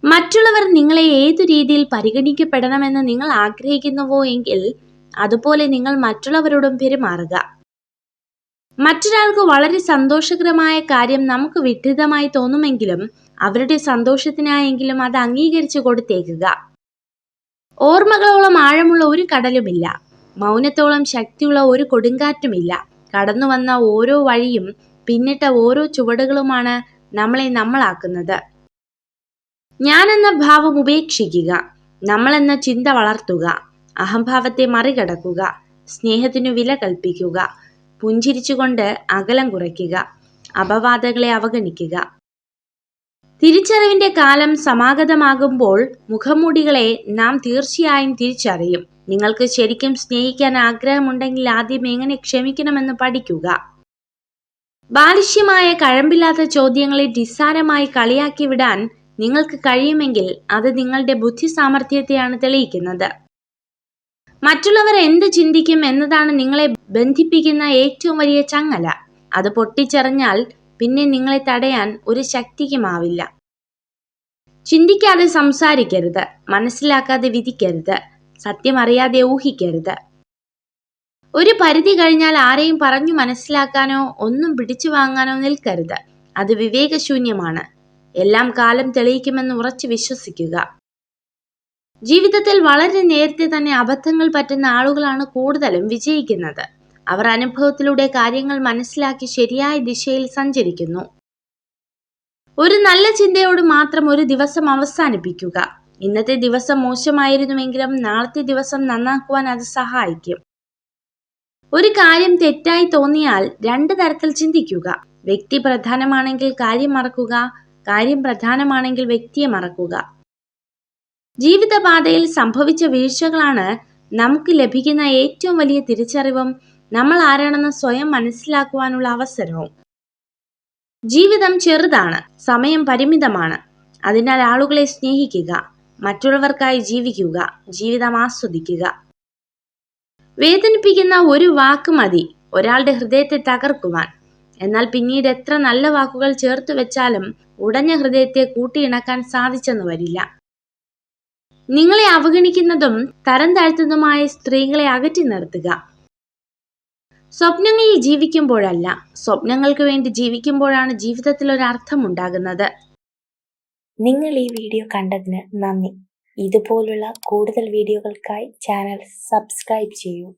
മറ്റുള്ളവർ നിങ്ങളെ ഏതു രീതിയിൽ പരിഗണിക്കപ്പെടണമെന്ന് നിങ്ങൾ ആഗ്രഹിക്കുന്നുവോ എങ്കിൽ അതുപോലെ നിങ്ങൾ മറ്റുള്ളവരോടും പെരുമാറുക. മറ്റൊരാൾക്ക് വളരെ സന്തോഷകരമായ കാര്യം നമുക്ക് വിഡ്ഢിതമായി തോന്നുമെങ്കിലും അവരുടെ സന്തോഷത്തിനായെങ്കിലും അത് അംഗീകരിച്ചു കൊടുത്തേക്കുക. ഓർമ്മകളോളം ആഴമുള്ള ഒരു കടലുമില്ല, മൗനത്തോളം ശക്തിയുള്ള ഒരു കൊടുങ്കാറ്റുമില്ല. കടന്നു വന്ന ഓരോ വഴിയും പിന്നിട്ട ഓരോ ചുവടുകളുമാണ് നമ്മളെ നമ്മളാക്കുന്നത്. ഞാനെന്ന ഭാവം ഉപേക്ഷിക്കുക, നമ്മളെന്ന ചിന്ത വളർത്തുക, അഹംഭാവത്തെ മറികടക്കുക, സ്നേഹത്തിനു വില കൽപ്പിക്കുക, പുഞ്ചിരിച്ചുകൊണ്ട് അകലം കുറയ്ക്കുക, അപവാദങ്ങളെ അവഗണിക്കുക. തിരിച്ചറിവിന്റെ കാലം സമാഗതമാകുമ്പോൾ മുഖംമൂടികളെ നാം തീർച്ചയായും തിരിച്ചറിയും. നിങ്ങൾക്ക് ശരിക്കും സ്നേഹിക്കാൻ ആഗ്രഹമുണ്ടെങ്കിൽ ആദ്യം എങ്ങനെ ക്ഷമിക്കണമെന്ന് പഠിക്കുക. ബാലിശ്യമായ കഴമ്പില്ലാത്ത ചോദ്യങ്ങളെ നിസ്സാരമായി കളിയാക്കി വിടാൻ നിങ്ങൾക്ക് കഴിയുമെങ്കിൽ അത് നിങ്ങളുടെ ബുദ്ധി സാമർഥ്യത്തെയാണ് തെളിയിക്കുന്നത്. മറ്റുള്ളവർ എന്ത് ചിന്തിക്കും എന്നതാണ് നിങ്ങളെ ബന്ധിപ്പിക്കുന്ന ഏറ്റവും വലിയ ചങ്ങല. അത് പൊട്ടിച്ചെറിഞ്ഞാൽ പിന്നെ നിങ്ങളെ തടയാൻ ഒരു ശക്തിക്കുമാവില്ല. ചിന്തിക്കാതെ സംസാരിക്കരുത്, മനസ്സിലാക്കാതെ വിധിക്കരുത്, സത്യം അറിയാതെ ഊഹിക്കരുത്. ഒരു പരിധി കഴിഞ്ഞാൽ ആരെയും പറഞ്ഞു മനസ്സിലാക്കാനോ ഒന്നും പിടിച്ചു വാങ്ങാനോ നിൽക്കരുത്. അത് വിവേകശൂന്യമാണ്. എല്ലാം കാലം തെളിയിക്കുമെന്ന് ഉറച്ചു വിശ്വസിക്കുക. ജീവിതത്തിൽ വളരെ നേരത്തെ തന്നെ അബദ്ധങ്ങൾ പറ്റുന്ന ആളുകളാണ് കൂടുതലും വിജയിക്കുന്നത്. അവർ അനുഭവത്തിലൂടെ കാര്യങ്ങൾ മനസ്സിലാക്കി ശരിയായ ദിശയിൽ സഞ്ചരിക്കുന്നു. ഒരു നല്ല ചിന്തയോട് മാത്രം ഒരു ദിവസം അവസാനിപ്പിക്കുക. ഇന്നത്തെ ദിവസം മോശമായിരുന്നുവെങ്കിലും നാളത്തെ ദിവസം നന്നാക്കുവാൻ അത് സഹായിക്കും. ഒരു കാര്യം തെറ്റായി തോന്നിയാൽ 2 തരത്തിൽ ചിന്തിക്കുക. വ്യക്തി പ്രധാനമാണെങ്കിൽ കാര്യം മറക്കുക, കാര്യം പ്രധാനമാണെങ്കിൽ വ്യക്തിയെ മറക്കുക. ജീവിതപാതയിൽ സംഭവിച്ച വീഴ്ചകളാണ് നമുക്ക് ലഭിക്കുന്ന ഏറ്റവും വലിയ തിരിച്ചറിവും നമ്മൾ ആരാണെന്ന് സ്വയം മനസ്സിലാക്കുവാനുള്ള അവസരവും. ജീവിതം ചെറുതാണ്, സമയം പരിമിതമാണ്. അതിനാൽ ആളുകളെ സ്നേഹിക്കുക, മറ്റുള്ളവർക്കായി ജീവിക്കുക, ജീവിതം ആസ്വദിക്കുക. വേദനിപ്പിക്കുന്ന ഒരു വാക്ക് മതി ഒരാളുടെ ഹൃദയത്തെ തകർക്കുവാൻ. എന്നാൽ പിന്നീട് എത്ര നല്ല വാക്കുകൾ ചേർത്ത് വെച്ചാലും ഉടഞ്ഞ ഹൃദയത്തെ കൂട്ടിയിണക്കാൻ സാധിച്ചെന്ന് വരില്ല. നിങ്ങളെ അവഗണിക്കുന്നതും തരം താഴ്ത്തുന്നതുമായ സ്ത്രീകളെ അകറ്റി നിർത്തുക. സ്വപ്നങ്ങളിൽ ജീവിക്കുമ്പോഴല്ല, സ്വപ്നങ്ങൾക്ക് വേണ്ടി ജീവിക്കുമ്പോഴാണ് ജീവിതത്തിൽ ഒരു അർത്ഥമുണ്ടാകുന്നത്. നിങ്ങൾ ഈ വീഡിയോ കണ്ടതിന് നന്ദി. ഇതുപോലുള്ള കൂടുതൽ വീഡിയോകൾക്കായി ചാനൽ സബ്സ്ക്രൈബ് ചെയ്യൂ.